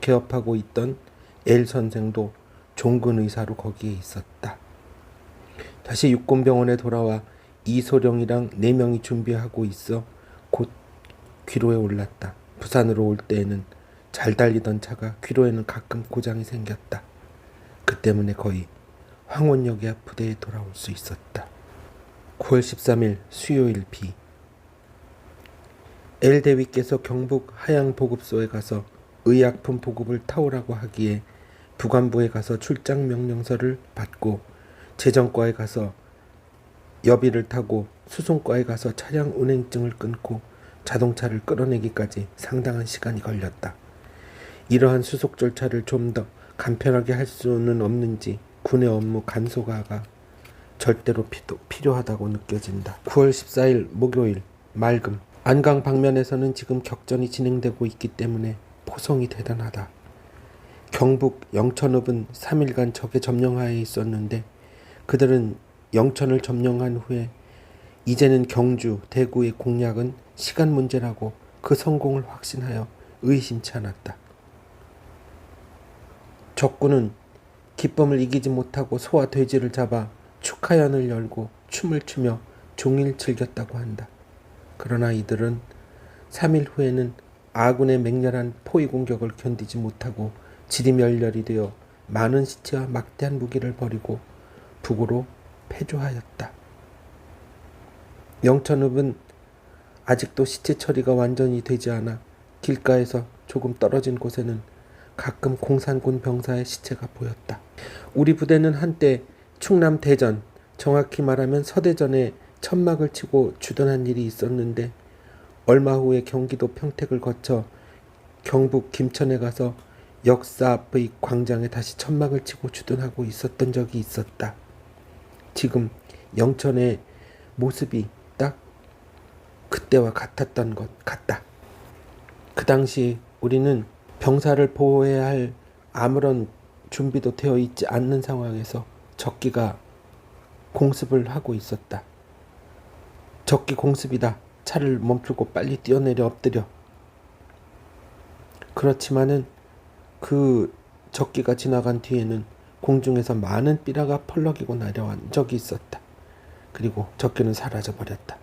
개업하고 있던 L 선생도 종근 의사로 거기에 있었다. 다시 육군병원에 돌아와 이소령이랑 4명이 준비하고 있어 곧 귀로에 올랐다. 부산으로 올 때에는 잘 달리던 차가 귀로에는 가끔 고장이 생겼다. 그 때문에 거의 황원역에 부대에 돌아올 수 있었다. 9월 13일 수요일 비. L 대위께서 경북 하양보급소에 가서 의약품 보급을 타오라고 하기에 부관부에 가서 출장 명령서를 받고 재정과에 가서 여비를 타고 수송과에 가서 차량 운행증을 끊고 자동차를 끌어내기까지 상당한 시간이 걸렸다. 이러한 수속 절차를 좀 더 간편하게 할 수는 없는지 군의 업무 간소화가 절대로 필요하다고 느껴진다. 9월 14일 목요일 맑음. 안강 방면에서는 지금 격전이 진행되고 있기 때문에 포성이 대단하다. 경북 영천읍은 3일간 적의 점령하에 있었는데 그들은 영천을 점령한 후에 이제는 경주, 대구의 공략은 시간 문제라고 그 성공을 확신하여 의심치 않았다. 적군은 기쁨을 이기지 못하고 소와 돼지를 잡아 축하연을 열고 춤을 추며 종일 즐겼다고 한다. 그러나 이들은 3일 후에는 아군의 맹렬한 포위 공격을 견디지 못하고 지리멸렬이 되어 많은 시체와 막대한 무기를 버리고 북으로 패조하였다. 영천읍은 아직도 시체 처리가 완전히 되지 않아 길가에서 조금 떨어진 곳에는 가끔 공산군 병사의 시체가 보였다. 우리 부대는 한때 충남 대전, 정확히 말하면 서대전에 천막을 치고 주둔한 일이 있었는데 얼마 후에 경기도 평택을 거쳐 경북 김천에 가서 역사 앞의 광장에 다시 천막을 치고 주둔하고 있었던 적이 있었다. 지금 영천의 모습이 딱 그때와 같았던 것 같다. 그 당시 우리는 병사를 보호해야 할 아무런 준비도 되어 있지 않는 상황에서 적기가 공습을 하고 있었다. 적기 공습이다. 차를 멈추고 빨리 뛰어내려 엎드려. 그렇지만은 그 적기가 지나간 뒤에는 공중에서 많은 삐라가 펄럭이고 내려온 적이 있었다. 그리고 적기는 사라져버렸다.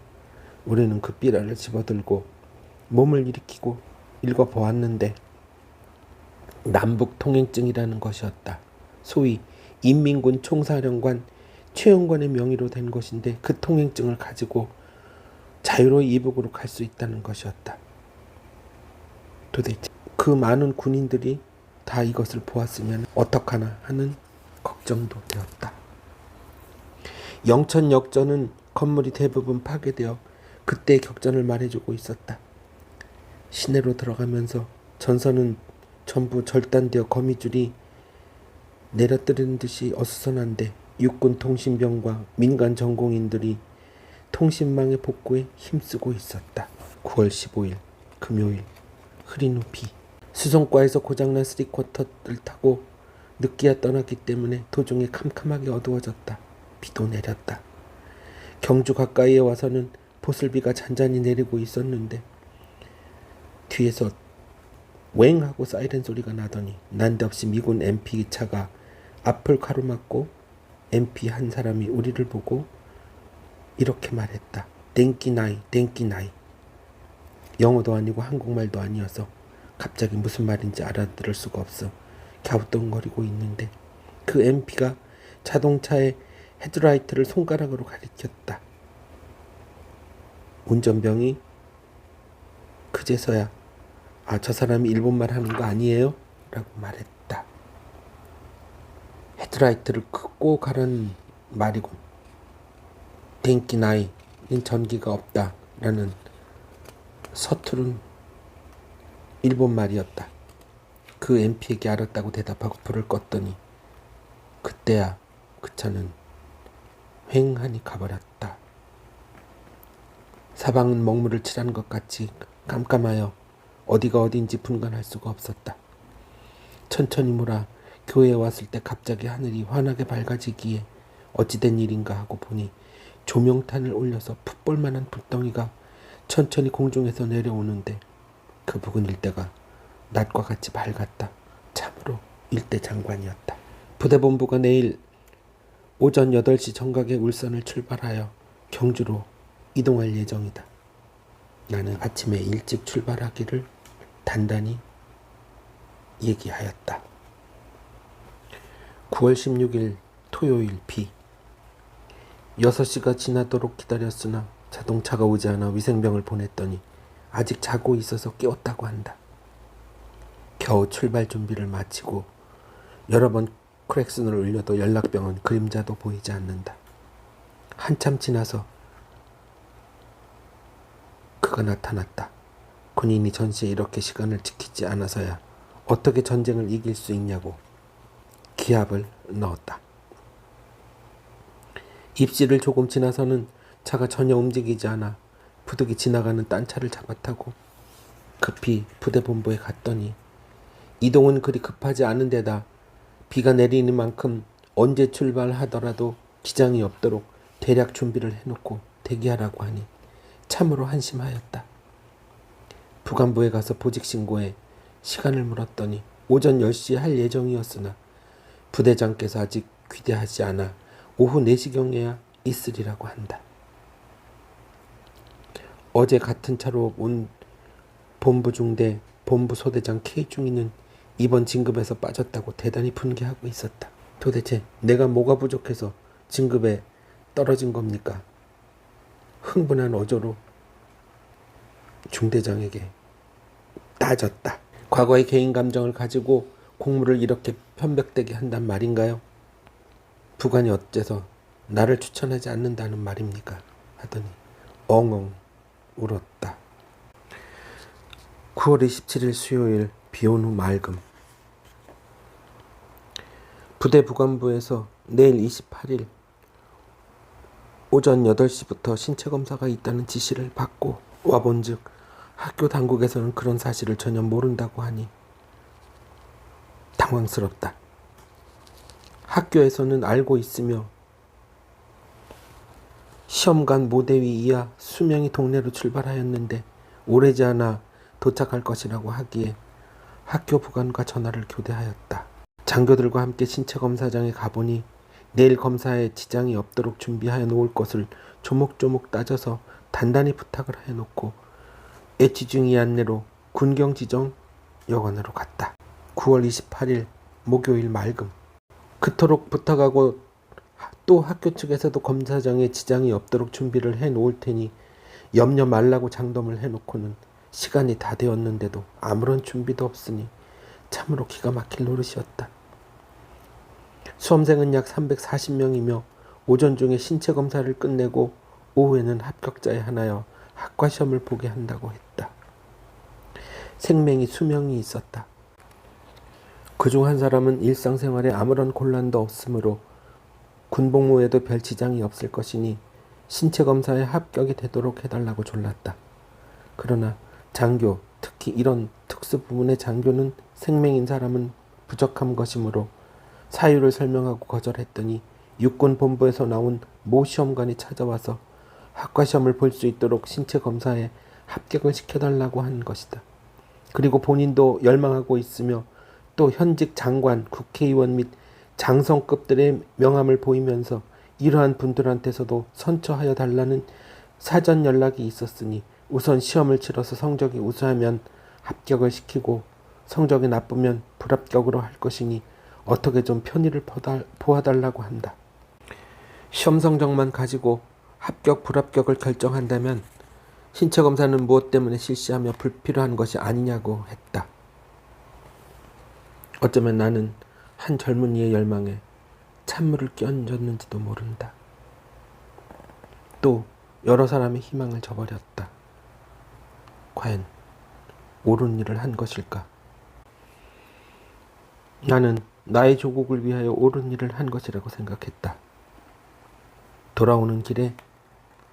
우리는 그 삐라를 집어들고 몸을 일으키고 읽어보았는데 남북 통행증이라는 것이었다. 소위 인민군 총사령관 최영관의 명의로 된 것인데 그 통행증을 가지고 자유로이 이북으로 갈 수 있다는 것이었다. 도대체 그 많은 군인들이 다 이것을 보았으면 어떡하나 하는 걱정도 되었다. 영천 역전은 건물이 대부분 파괴되어 그때의 격전을 말해주고 있었다. 시내로 들어가면서 전선은 전부 절단되어 거미줄이 내려뜨리는 듯이 어수선한데 육군 통신병과 민간 전공인들이 통신망의 복구에 힘쓰고 있었다. 9월 15일 금요일 흐린 후 비. 수송과에서 고장난 쓰리쿼터를 타고 늦게야 떠났기 때문에 도중에 캄캄하게 어두워졌다. 비도 내렸다. 경주 가까이에 와서는 보슬비가 잔잔히 내리고 있었는데 뒤에서 웽 하고 사이렌 소리가 나더니 난데없이 미군 MP 차가 앞을 가로막고 MP 한 사람이 우리를 보고 이렇게 말했다. 댕끼나이 댕끼나이. 영어도 아니고 한국말도 아니어서 갑자기 무슨 말인지 알아들을 수가 없어 갸우뚱거리고 있는데 그 MP가 자동차의 헤드라이트를 손가락으로 가리켰다. 운전병이 그제서야 저 사람이 일본말 하는 거 아니에요? 라고 말했다. 헤드라이트를 끄고 가라는 말이군. 댕끼나이는 전기가 없다 라는 서투른 일본말이었다. 그 MP에게 알았다고 대답하고 불을 껐더니 그때야 그 차는 휑하니 가버렸다. 사방은 먹물을 칠한 것 같이 깜깜하여 어디가 어딘지 분간할 수가 없었다. 천천히 몰아 교회에 왔을 때 갑자기 하늘이 환하게 밝아지기에 어찌된 일인가 하고 보니 조명탄을 올려서 풋볼만한 불덩이가 천천히 공중에서 내려오는데 그 부근 일대가 낮과 같이 밝았다. 참으로 일대장관이었다. 부대본부가 내일 오전 8시 정각에 울산을 출발하여 경주로 이동할 예정이다. 나는 아침에 일찍 출발하기를 단단히 얘기하였다. 9월 16일 토요일 비. 6시가 지나도록 기다렸으나 자동차가 오지 않아 위생병을 보냈더니 아직 자고 있어서 깨웠다고 한다. 겨우 출발 준비를 마치고 여러 번 크랙슨을 울려도 연락병은 그림자도 보이지 않는다. 한참 지나서 그가 나타났다. 군인이 전시에 이렇게 시간을 지키지 않아서야 어떻게 전쟁을 이길 수 있냐고 기합을 넣었다. 입시를 조금 지나서는 차가 전혀 움직이지 않아 부득이 지나가는 딴 차를 잡아타고 급히 부대본부에 갔더니 이동은 그리 급하지 않은 데다 비가 내리는 만큼 언제 출발하더라도 기장이 없도록 대략 준비를 해놓고 대기하라고 하니 참으로 한심하였다. 부관부에 가서 보직신고에 시간을 물었더니 오전 10시에 할 예정이었으나 부대장께서 아직 귀대하지 않아 오후 4시경에야 있으리라고 한다. 어제 같은 차로 온 본부중대 본부소대장 K중이는 이번 진급에서 빠졌다고 대단히 분개하고 있었다. 도대체 내가 뭐가 부족해서 진급에 떨어진 겁니까? 흥분한 어조로 중대장에게 따졌다. 과거의 개인 감정을 가지고 공무를 이렇게 편벽되게 한단 말인가요? 부관이 어째서 나를 추천하지 않는다는 말입니까? 하더니 엉엉 울었다. 9월 27일 수요일 비온 후 맑음. 부대 부관부에서 내일 28일 오전 8시부터 신체검사가 있다는 지시를 받고 와본즉 학교 당국에서는 그런 사실을 전혀 모른다고 하니 당황스럽다. 학교에서는 알고 있으며 시험관 모대위 이하 수명이 동네로 출발하였는데 오래지 않아 도착할 것이라고 하기에 학교 부관과 전화를 교대하였다. 장교들과 함께 신체검사장에 가보니 내일 검사에 지장이 없도록 준비하여 놓을 것을 조목조목 따져서 단단히 부탁을 해놓고 애지중이 안내로 군경지정 여관으로 갔다. 9월 28일 목요일 맑음. 그토록 부탁하고 또 학교 측에서도 검사장에 지장이 없도록 준비를 해놓을 테니 염려 말라고 장담을 해놓고는 시간이 다 되었는데도 아무런 준비도 없으니 참으로 기가 막힐 노릇이었다. 수험생은 약 340명이며 오전 중에 신체 검사를 끝내고 오후에는 합격자에 한하여 학과 시험을 보게 한다고 했다. 생명이 수명이 있었다. 그중 한 사람은 일상생활에 아무런 곤란도 없으므로 군복무에도 별 지장이 없을 것이니 신체 검사에 합격이 되도록 해달라고 졸랐다. 그러나 장교, 특히 이런 특수 부문의 장교는 생명인 사람은 부족한 것이므로 사유를 설명하고 거절했더니 육군 본부에서 나온 모 시험관이 찾아와서 학과 시험을 볼 수 있도록 신체 검사에 합격을 시켜달라고 한 것이다. 그리고 본인도 열망하고 있으며 또 현직 장관, 국회의원 및 장성급들의 명함을 보이면서 이러한 분들한테서도 선처하여 달라는 사전 연락이 있었으니 우선 시험을 치러서 성적이 우수하면 합격을 시키고 성적이 나쁘면 불합격으로 할 것이니 어떻게 좀 편의를 보아달라고 한다. 시험 성적만 가지고 합격 불합격을 결정한다면 신체 검사는 무엇 때문에 실시하며 불필요한 것이 아니냐고 했다. 어쩌면 나는 한 젊은이의 열망에 찬물을 끼얹었는지도 모른다. 또 여러 사람의 희망을 저버렸다. 과연 옳은 일을 한 것일까? 나는 나의 조국을 위하여 옳은 일을 한 것이라고 생각했다. 돌아오는 길에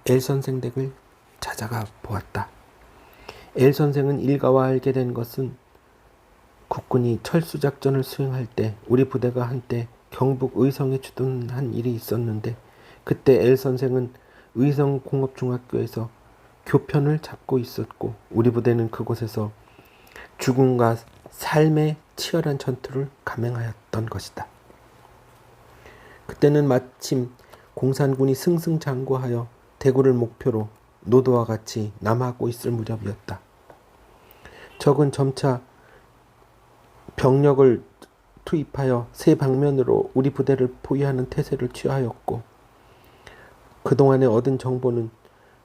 엘 선생 댁을 찾아가 보았다. 엘 선생은 일가와 알게 된 것은 국군이 철수작전을 수행할 때 우리 부대가 한때 경북 의성에 주둔한 일이 있었는데 그때 엘 선생은 의성공업중학교에서 교편을 잡고 있었고 우리 부대는 그곳에서 죽음과 삶의 치열한 전투를 감행하였던 것이다. 그때는 마침 공산군이 승승장구하여 대구를 목표로 노도와 같이 남하고 있을 무렵이었다. 적은 점차 병력을 투입하여 세 방면으로 우리 부대를 포위하는 태세를 취하였고 그동안에 얻은 정보는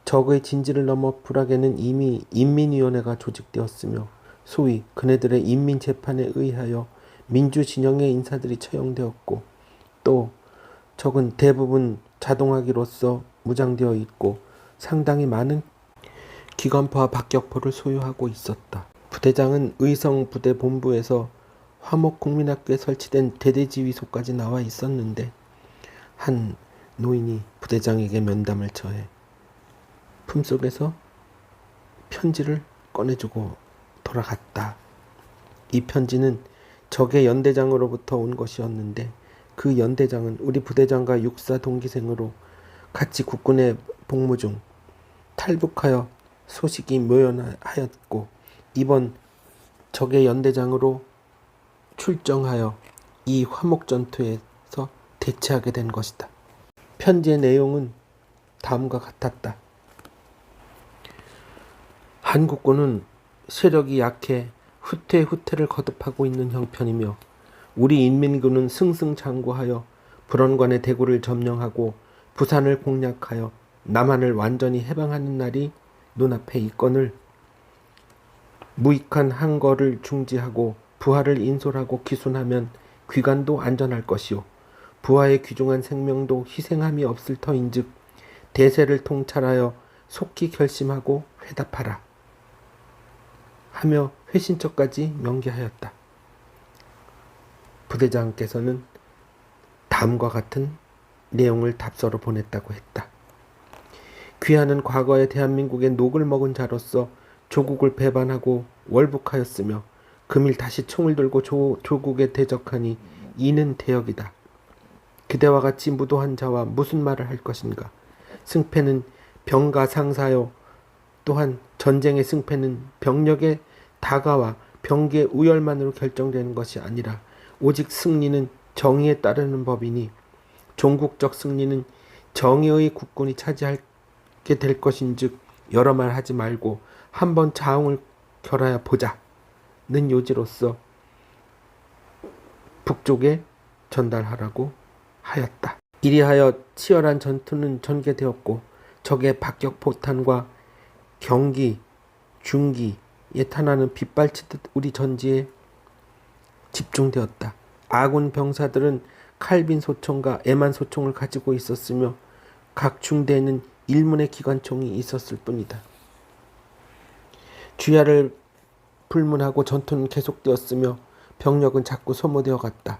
적의 진지를 넘어 불악에는 이미 인민위원회가 조직되었으며 소위 그네들의 인민재판에 의하여 민주진영의 인사들이 처형되었고 또 적은 대부분 자동화기로서 무장되어 있고 상당히 많은 기관포와 박격포를 소유하고 있었다. 부대장은 의성 부대 본부에서 화목국민학교에 설치된 대대지휘소까지 나와 있었는데 한 노인이 부대장에게 면담을 처해 품속에서 편지를 꺼내주고 돌아갔다. 이 편지는 적의 연대장으로부터 온 것이었는데 그 연대장은 우리 부대장과 육사 동기생으로 같이 국군에 복무 중 탈북하여 소식이 묘연하였고 이번 적의 연대장으로 출정하여 이 화목전투에서 대치하게 된 것이다. 편지의 내용은 다음과 같았다. 한국군은 세력이 약해 후퇴를 거듭하고 있는 형편이며 우리 인민군은 승승장구하여 불원관의 대구를 점령하고 부산을 공략하여 남한을 완전히 해방하는 날이 눈앞에 있거늘 무익한 항거를 중지하고 부하를 인솔하고 기순하면 귀관도 안전할 것이요 부하의 귀중한 생명도 희생함이 없을 터인즉 대세를 통찰하여 속히 결심하고 회답하라 하며 회신처까지 명기하였다. 부대장께서는 다음과 같은 내용을 답서로 보냈다고 했다. 귀하는 과거에 대한민국의 녹을 먹은 자로서 조국을 배반하고 월북하였으며 금일 다시 총을 들고 조국에 대적하니 이는 대역이다. 그대와 같이 무도한 자와 무슨 말을 할 것인가. 승패는 병가 상사요. 또한 전쟁의 승패는 병력의 다가와 병기의 우열만으로 결정되는 것이 아니라 오직 승리는 정의에 따르는 법이니 종국적 승리는 정의의 국군이 차지하게 될 것인즉 여러 말 하지 말고 한번 자웅을 결하여 보자는 요지로서 북쪽에 전달하라고 하였다. 이리하여 치열한 전투는 전개되었고 적의 박격포탄과 경기, 중기, 옛 하나는 빗발치듯 우리 전지에 집중되었다. 아군 병사들은 칼빈 소총과 에만 소총을 가지고 있었으며 각 중대에는 1문의 기관총이 있었을 뿐이다. 주야를 불문하고 전투는 계속되었으며 병력은 자꾸 소모되어 갔다.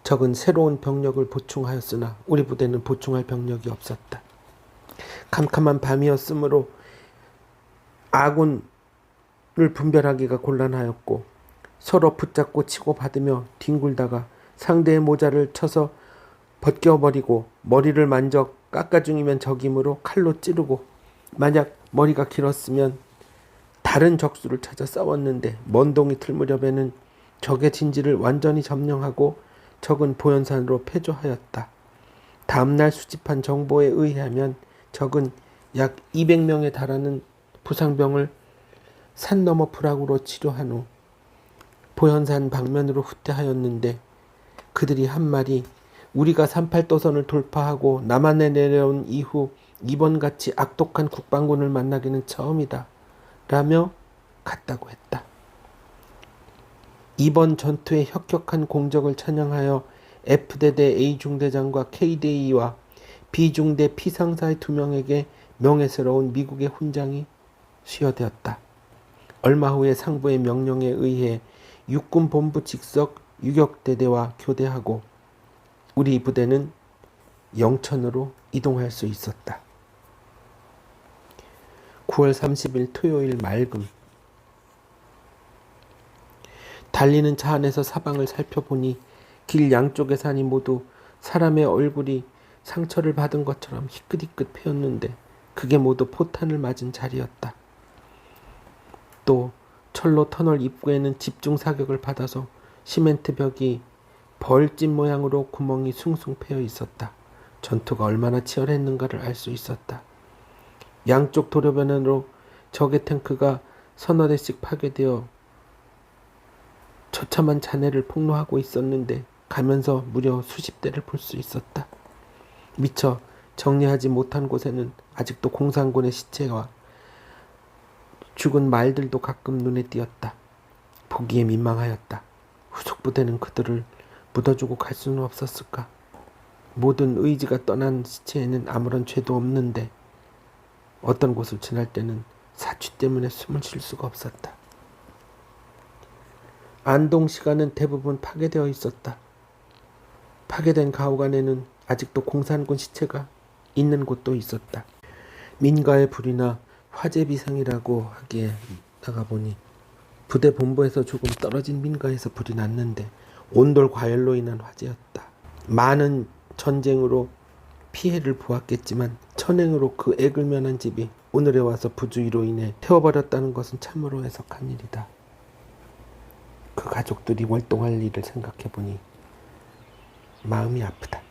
적은 새로운 병력을 보충하였으나 우리 부대는 보충할 병력이 없었다. 캄캄한 밤이었으므로 아군을 분별하기가 곤란하였고 서로 붙잡고 치고받으며 뒹굴다가 상대의 모자를 쳐서 벗겨버리고 머리를 만져 깎아중이면 적이므로 칼로 찌르고 만약 머리가 길었으면 다른 적수를 찾아 싸웠는데 먼 동이 틀 무렵에는 적의 진지를 완전히 점령하고 적은 보현산으로 패조하였다. 다음날 수집한 정보에 의하면 적은 약 200명에 달하는 부상병을 산 너머 부락으로 치료한 후 보현산 방면으로 후퇴하였는데 그들이 한 말이 우리가 38도선을 돌파하고 남한에 내려온 이후 이번같이 악독한 국방군을 만나기는 처음이다 라며 갔다고 했다. 이번 전투의 혁혁한 공적을 찬양하여 F대대 A중대장과 KDA와 B중대 P상사의 2명에게 명예스러운 미국의 훈장이 수여되었다. 얼마 후에 상부의 명령에 의해 육군본부 직속 유격대대와 교대하고 우리 부대는 영천으로 이동할 수 있었다. 9월 30일 토요일 맑음. 달리는 차 안에서 사방을 살펴보니 길 양쪽의 산이 모두 사람의 얼굴이 상처를 받은 것처럼 희끗희끗 패였는데 그게 모두 포탄을 맞은 자리였다. 또 철로 터널 입구에는 집중 사격을 받아서 시멘트 벽이 벌집 모양으로 구멍이 숭숭 패여 있었다. 전투가 얼마나 치열했는가를 알 수 있었다. 양쪽 도로변으로 적의 탱크가 서너 대씩 파괴되어 처참한 잔해를 폭로하고 있었는데 가면서 무려 수십 대를 볼 수 있었다. 미처 정리하지 못한 곳에는 아직도 공산군의 시체와 죽은 말들도 가끔 눈에 띄었다. 보기에 민망하였다. 후속 부대는 그들을 묻어주고 갈 수는 없었을까? 모든 의지가 떠난 시체에는 아무런 죄도 없는데 어떤 곳을 지날 때는 사취 때문에 숨을 쉴 수가 없었다. 안동시가는 대부분 파괴되어 있었다. 파괴된 가옥 안에는 아직도 공산군 시체가 있는 곳도 있었다. 민가의 불이나 화재 비상이라고 하기에 나가보니 부대 본부에서 조금 떨어진 민가에서 불이 났는데 온돌 과열로 인한 화재였다. 많은 전쟁으로 피해를 보았겠지만 천행으로 그 액을 면한 집이 오늘에 와서 부주의로 인해 태워버렸다는 것은 참으로 애석한 일이다. 그 가족들이 월동할 일을 생각해보니 마음이 아프다.